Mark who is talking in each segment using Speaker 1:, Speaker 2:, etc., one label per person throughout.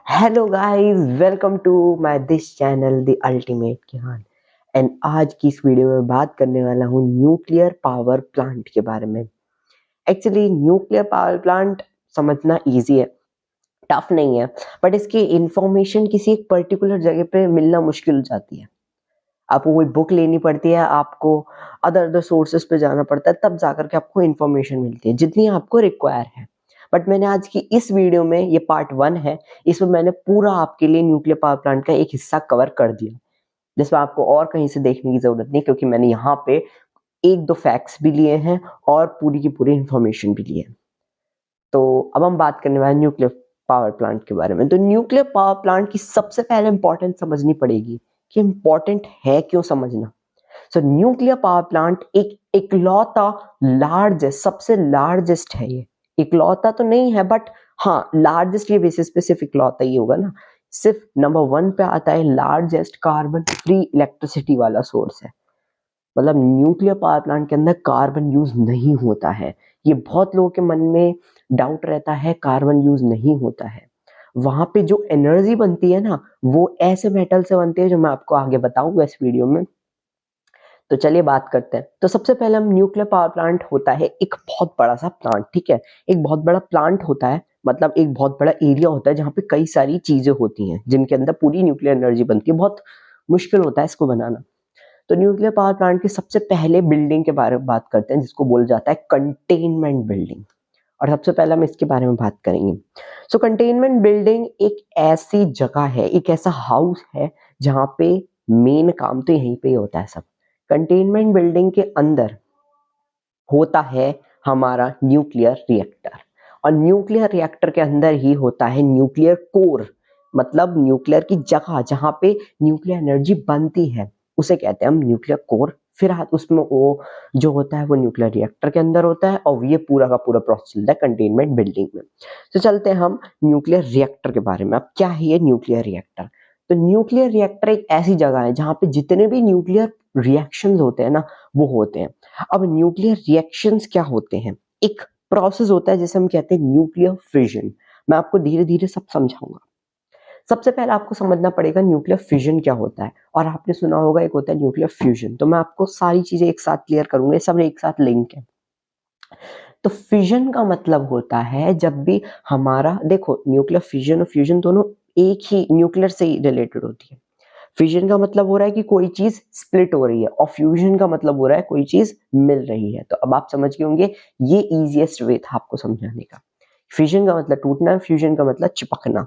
Speaker 1: Hello guys, welcome to my this channel the ultimate Gyan. And आज की इस video में बात करने वाला हूँ न्यूक्लियर पावर प्लांट के बारे में। एक्चुअली न्यूक्लियर पावर प्लांट समझना इजी है, टफ नहीं है, बट इसकी इंफॉर्मेशन किसी एक पर्टिकुलर जगह पे मिलना मुश्किल हो जाती है। आपको कोई बुक लेनी पड़ती है, आपको अदर अदर सोर्सेस पे जाना पड़ता है, तब जाकर के आपको इन्फॉर्मेशन मिलती है जितनी आपको रिक्वायर है। बट मैंने आज की इस वीडियो में, ये पार्ट 1 है, इसमें मैंने पूरा आपके लिए न्यूक्लियर पावर प्लांट का एक हिस्सा कवर कर दिया, जिसमें आपको और कहीं से देखने की जरूरत नहीं, क्योंकि मैंने यहाँ पे एक दो फैक्ट्स भी लिए हैं और पूरी की पूरी इंफॉर्मेशन भी ली है। तो अब हम बात करने वाले न्यूक्लियर पावर प्लांट के बारे में। तो न्यूक्लियर पावर प्लांट की सबसे पहले इंपॉर्टेंट समझनी पड़ेगी कि इंपॉर्टेंट है क्यों समझना। सो न्यूक्लियर पावर प्लांट एक इकलौता लार्जेस्ट, सबसे लार्जेस्ट है। ये इकलौता तो नहीं है, बट हाँ लार्जेस्ट के बेसिस पे सिर्फ इकलौता ही होगा ना। सिर्फ नंबर 1 पे आता है लार्जेस्ट कार्बन फ्री इलेक्ट्रिसिटी वाला सोर्स है। मतलब न्यूक्लियर पावर प्लांट के अंदर कार्बन यूज नहीं होता है। ये बहुत लोगों के मन में डाउट रहता है, कार्बन यूज नहीं होता है। वहां पे जो एनर्जी बनती है ना, वो ऐसे मेटल से बनती है जो मैं आपको आगे बताऊंगा इस वीडियो में। तो चलिए बात करते हैं। तो सबसे पहले हम न्यूक्लियर पावर प्लांट होता है एक बहुत बड़ा सा प्लांट, ठीक है। एक बहुत बड़ा प्लांट होता है, मतलब एक बहुत बड़ा एरिया होता है जहाँ पे कई सारी चीजें होती हैं जिनके अंदर पूरी न्यूक्लियर एनर्जी बनती है। बहुत मुश्किल होता है इसको बनाना। तो न्यूक्लियर पावर प्लांट के सबसे पहले बिल्डिंग के बारे में बात करते हैं, जिसको बोला जाता है कंटेनमेंट बिल्डिंग। और सबसे पहले हम इसके बारे में बात करेंगे। सो कंटेनमेंट बिल्डिंग एक ऐसी जगह है, एक ऐसा हाउस है जहाँ पे मेन काम तो यहीं पे ही होता है सब। कंटेनमेंट बिल्डिंग के अंदर होता है हमारा न्यूक्लियर रिएक्टर, और न्यूक्लियर रिएक्टर के अंदर ही होता है न्यूक्लियर कोर, मतलब न्यूक्लियर की जगह जहां पे न्यूक्लियर एनर्जी बनती है उसे कहते हैं हम न्यूक्लियर कोर। फिर उसमें वो जो होता है वो न्यूक्लियर रिएक्टर के अंदर होता है, और ये पूरा का पूरा प्रोसेस चलता है कंटेनमेंट बिल्डिंग में। तो चलते हैं हम न्यूक्लियर रिएक्टर के बारे में। अब क्या है ये न्यूक्लियर रिएक्टर? तो न्यूक्लियर रिएक्टर एक ऐसी जगह है जहां पे जितने भी न्यूक्लियर रिएक्शंस होते हैं ना, वो होते हैं। अब न्यूक्लियर रिएक्शंस क्या होते हैं? एक प्रोसेस होता है जिसे हम कहते हैं न्यूक्लियर फिजन। मैं आपको धीरे धीरे सब समझाऊंगा। सबसे पहले आपको समझना पड़ेगा न्यूक्लियर फिजन क्या होता है, और आपने सुना होगा एक होता है न्यूक्लियर फ्यूजन। तो मैं आपको सारी चीजें एक साथ क्लियर करूंगा, सब एक साथ लिंक है। तो फिजन का मतलब होता है जब भी हमारा, देखो न्यूक्लियर फिजन और फ्यूजन दोनों एक ही न्यूक्लियर से रिलेटेड होती है। फिजन का मतलब हो रहा है कि कोई चीज स्प्लिट हो रही है, और फ्यूजन का मतलब हो रहा है कोई चीज मिल रही है। तो अब आप समझ गए होंगे, ये इजीएस्ट वे था आपको समझाने का। फिजन का मतलब टूटना, फ्यूजन का मतलब चिपकना।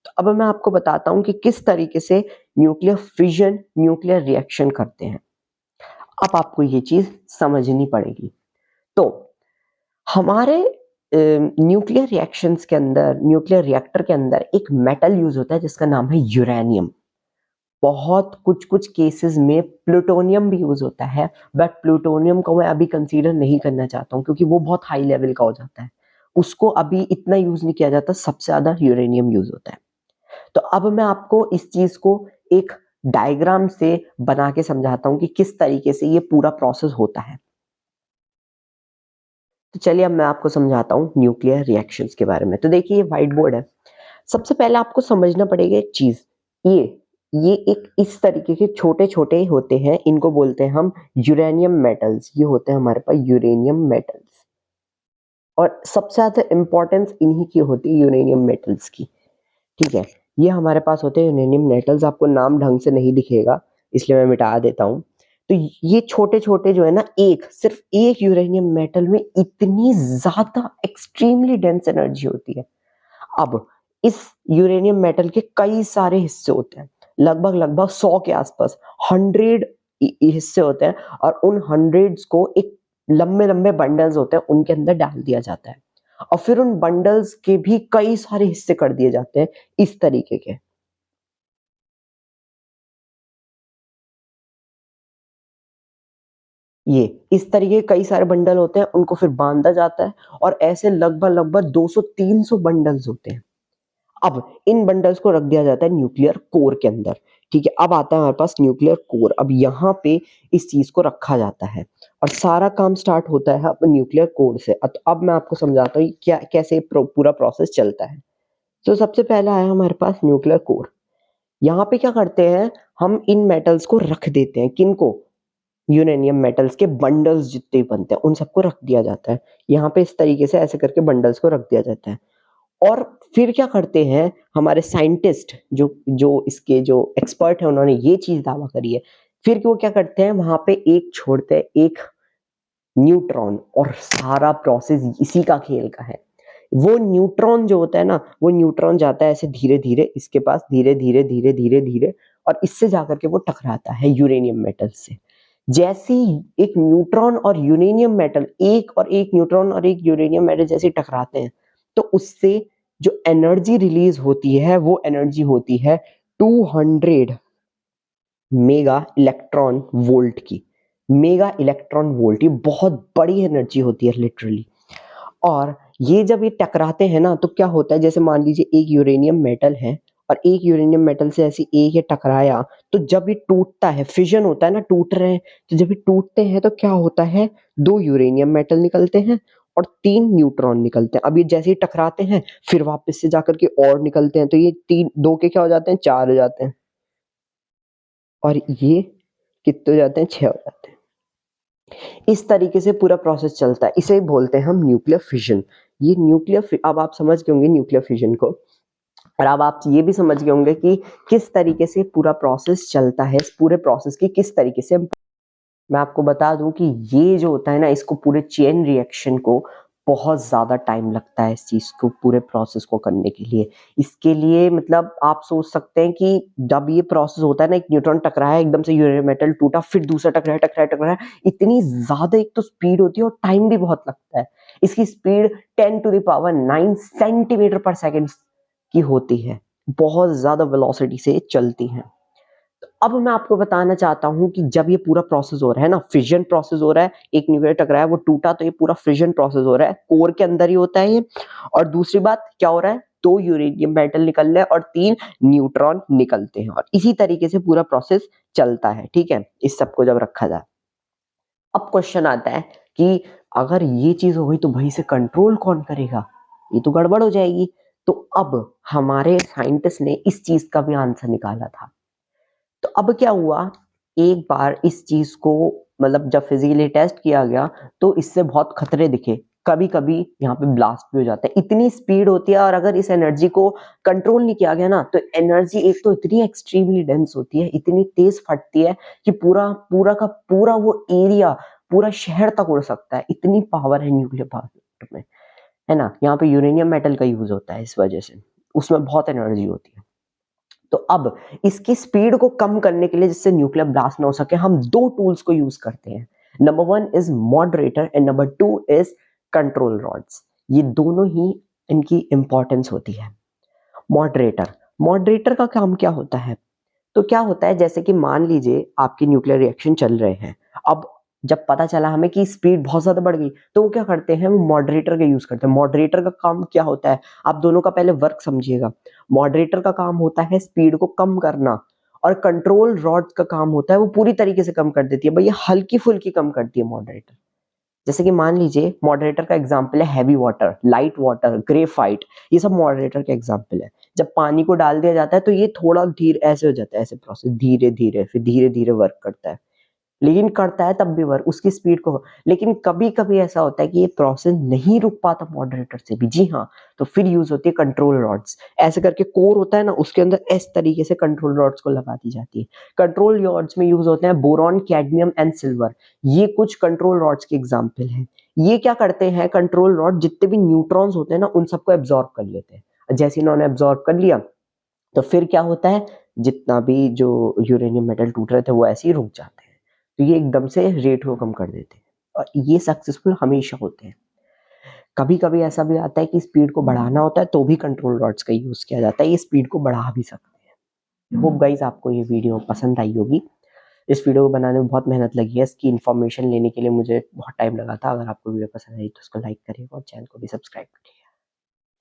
Speaker 1: तो अब मैं आपको बताता हूं कि किस तरीके से न्यूक्लियर फिजन न्यूक्लियर रिएक्शन करते हैं। अब आपको ये चीज समझनी पड़ेगी। तो हमारे न्यूक्लियर रिएक्शंस के अंदर, न्यूक्लियर रिएक्टर के अंदर एक मेटल यूज होता है जिसका नाम है यूरेनियम। बहुत कुछ कुछ केसेस में प्लूटोनियम भी यूज होता है, बट प्लूटोनियम को मैं अभी कंसीडर नहीं करना चाहता हूँ क्योंकि वो बहुत हाई लेवल का हो जाता है। उसको अभी इतना यूज नहीं किया जाता, सबसे ज्यादा यूरेनियम यूज होता है। तो अब मैं आपको इस चीज को एक डायग्राम से बना के समझाता हूँ कि किस तरीके से ये पूरा प्रोसेस होता है। तो चलिए अब मैं आपको समझाता हूँ न्यूक्लियर रिएक्शंस के बारे में। तो देखिए ये व्हाइट बोर्ड है। सबसे पहले आपको समझना पड़ेगा एक चीज। ये एक इस तरीके के छोटे छोटे होते हैं, इनको बोलते हैं हम यूरेनियम मेटल्स। ये होते हैं हमारे पास यूरेनियम मेटल्स, और सबसे ज्यादा इंपॉर्टेंस इन्हीं की होती है, यूरेनियम मेटल्स की। ठीक है, ये हमारे पास होते हैं यूरेनियम मेटल्स। आपको नाम ढंग से नहीं दिखेगा इसलिए मैं मिटा देता हूँ। तो ये छोटे छोटे जो है ना, एक सिर्फ एक यूरेनियम मेटल में इतनी ज्यादा एक्सट्रीमली डेंस एनर्जी होती है। अब इस यूरेनियम मेटल के कई सारे हिस्से होते हैं, लगभग लगभग 100 के आसपास, 100 हिस्से होते हैं, और उन हंड्रेड्स को एक लंबे लंबे बंडल्स होते हैं उनके अंदर डाल दिया जाता है, और फिर उन बंडल्स के भी कई सारे हिस्से कर दिए जाते हैं इस तरीके के। ये इस तरीके के कई सारे बंडल होते हैं, उनको फिर बांधा जाता है, और ऐसे लगभग लगभग 200-300 बंडल्स होते हैं। अब इन बंडल्स को रख दिया जाता है न्यूक्लियर कोर के अंदर। ठीक है, अब आता है हमारे पास न्यूक्लियर कोर। अब यहाँ पे इस चीज को रखा जाता है, और सारा काम स्टार्ट होता है अब न्यूक्लियर कोर से। अब मैं आपको समझाता हूँ क्या कैसे पूरा प्रोसेस चलता है। तो सबसे पहला है हमारे पास न्यूक्लियर कोर। यहाँ पे क्या करते हैं, हम इन मेटल्स को रख देते हैं, किनको, यूरेनियम मेटल्स के बंडल्स जितने भी बनते हैं उन सबको रख दिया जाता है। यहाँ पे इस तरीके से ऐसे करके बंडल्स को रख दिया जाता है। और फिर क्या करते हैं हमारे साइंटिस्ट, जो जो इसके जो एक्सपर्ट है, उन्होंने ये चीज दावा करी है, फिर वो क्या करते हैं वहां पे एक छोड़ते हैं, एक न्यूट्रॉन, और सारा प्रोसेस इसी का खेल का है। वो न्यूट्रॉन जो होता है ना, वो न्यूट्रॉन जाता है ऐसे धीरे धीरे इसके पास, धीरे धीरे धीरे धीरे धीरे, और इससे जाकर के वो टकराता है यूरेनियम मेटल से। जैसे ही एक न्यूट्रॉन और यूरेनियम मेटल, एक और एक न्यूट्रॉन और एक यूरेनियम मेटल जैसे टकराते हैं, तो उससे जो एनर्जी रिलीज होती है वो एनर्जी होती है 200 मेगा इलेक्ट्रॉन वोल्ट की। मेगा इलेक्ट्रॉन वोल्ट, ये बहुत बड़ी एनर्जी होती है लिटरली। और ये जब ये टकराते हैं ना, तो क्या होता है, जैसे मान लीजिए एक यूरेनियम मेटल है और एक यूरेनियम मेटल से ऐसे एक ये टकराया, तो जब ये टूटता है, फिजन होता है ना, टूट रहे हैं, तो जब ये टूटते हैं तो क्या होता है, 2 यूरेनियम मेटल निकलते हैं और 3 न्यूट्रॉन निकलते हैं। अब ये जैसे ही टकराते हैं फिर वापस से जाकर के और निकलते हैं, तो ये 3 2 के क्या हो जाते हैं, 4 हो जाते हैं, और ये कितने हो जाते हैं, 6 हो जाते हैं। इस तरीके से पूरा प्रोसेस चलता है, इसे बोलते हैं हम न्यूक्लियर फिजन। ये न्यूक्लियर, अब आप समझ गए होंगे न्यूक्लियर फिजन को, और अब आप ये भी समझ गए होंगे कि किस तरीके से पूरा प्रोसेस चलता है, इस पूरे प्रोसेस की किस तरीके से। मैं आपको बता दूं कि ये जो होता है ना, इसको पूरे चेन रिएक्शन को बहुत ज़्यादा टाइम लगता है, इस चीज़ को पूरे प्रोसेस को करने के लिए। इसके लिए मतलब आप सोच सकते हैं कि जब ये प्रोसेस होता है ना, एक न्यूट्रॉन टकराया, एकदम से यूरेनियम मेटल टूटा, फिर दूसरा टकराया टकराया टकराया, इतनी ज़्यादा एक तो स्पीड होती है और टाइम भी बहुत लगता है। इसकी स्पीड 10⁹ सेंटीमीटर पर सेकेंड की होती है, बहुत ज़्यादा वेलोसिटी से चलती हैं। अब मैं आपको बताना चाहता हूं कि जब ये पूरा प्रोसेस हो रहा है ना, फिजन प्रोसेस हो रहा है, एक न्यूक्लियर टकराया वो टूटा, तो ये पूरा फिजन प्रोसेस हो रहा है, कोर के अंदर ही होता है ये। और दूसरी बात क्या हो रहा है, 2 यूरेनियम मेटल निकल रहे हैं और 3 न्यूट्रॉन निकलते हैं, और इसी तरीके से पूरा प्रोसेस चलता है। ठीक है, इस सबको जब रखा जाए, अब क्वेश्चन आता है कि अगर ये चीज हो गई तो भाई इसे कंट्रोल कौन करेगा, ये तो गड़बड़ हो जाएगी। तो अब हमारे साइंटिस्ट ने इस चीज का भी आंसर निकाला था। तो अब क्या हुआ, एक बार इस चीज को, मतलब जब फिजिकली टेस्ट किया गया, तो इससे बहुत खतरे दिखे। कभी कभी यहाँ पे ब्लास्ट भी हो जाता है, इतनी स्पीड होती है, और अगर इस एनर्जी को कंट्रोल नहीं किया गया ना, तो एनर्जी एक तो इतनी एक्सट्रीमली डेंस होती है, इतनी तेज फटती है कि पूरा पूरा का पूरा वो एरिया, पूरा शहर तक उड़ सकता है। इतनी पावर है न्यूक्लियर पावर में, है ना। यहाँ पे यूरेनियम मेटल का यूज होता है, इस वजह से उसमें बहुत एनर्जी होती है। तो अब इसकी स्पीड को कम करने के लिए, जिससे न्यूक्लियर ब्लास्ट ना हो सके, हम 2 टूल्स को यूज करते हैं। Number 1 is moderator and number 2 is control rods. ये दोनों ही इनकी इंपॉर्टेंस होती है। मॉडरेटर, मॉडरेटर का काम क्या होता है, तो क्या होता है, जैसे कि मान लीजिए आपके न्यूक्लियर रिएक्शन चल रहे हैं। अब जब पता चला हमें कि स्पीड बहुत ज्यादा बढ़ गई, तो वो क्या करते हैं, वो मॉडरेटर का यूज करते हैं। मॉडरेटर का काम क्या होता है, आप दोनों का पहले वर्क समझिएगा। मॉडरेटर का काम होता है स्पीड को कम करना, और कंट्रोल रॉड का काम होता है वो पूरी तरीके से कम कर देती है, भैया हल्की फुल्की कम करती है मॉडरेटर। जैसे कि मान लीजिए मॉडरेटर का एग्जाम्पल है heavy water, light water, graphite, ये सब मॉडरेटर का एग्जाम्पल है। जब पानी को डाल दिया जाता है तो ये थोड़ा धीरे ऐसे हो जाता है, ऐसे प्रोसेस धीरे धीरे, फिर धीरे धीरे वर्क करता है, लेकिन करता है तब भी वर्क उसकी स्पीड को। लेकिन कभी कभी ऐसा होता है कि ये प्रोसेस नहीं रुक पाता मॉडरेटर से भी, जी हाँ, तो फिर यूज होती है कंट्रोल रॉड्स। ऐसे करके कोर होता है ना, उसके अंदर इस तरीके से कंट्रोल रॉड्स को लगा दी जाती है। कंट्रोल रॉड्स में यूज होते हैं बोरॉन, कैडमियम एंड सिल्वर। ये कुछ कंट्रोल रॉड्स के एग्जाम्पल हैं। ये क्या करते हैं, कंट्रोल रॉड जितने भी न्यूट्रॉन्स होते हैं ना, उन सबको एब्जॉर्ब कर लेते हैं। जैसे इन्होंने एब्जॉर्ब कर लिया, तो फिर क्या होता है, जितना भी जो यूरेनियम मेटल टूट रहे थे वो ऐसे ही रुक जाते हैं। तो ये एकदम से रेट को कम कर देते हैं, और ये सक्सेसफुल हमेशा होते हैं। कभी कभी ऐसा भी आता है कि स्पीड को बढ़ाना होता है, तो भी कंट्रोल रॉड्स का यूज किया जाता है, ये स्पीड को बढ़ा भी सकते हैं। होप गाइस आपको ये वीडियो पसंद आई होगी। इस वीडियो को बनाने में बहुत मेहनत लगी है, इसकी इन्फॉर्मेशन लेने के लिए मुझे बहुत टाइम लगा था। अगर आपको वीडियो पसंद आई तो उसको लाइक करिएगा और चैनल को भी सब्सक्राइब करिए।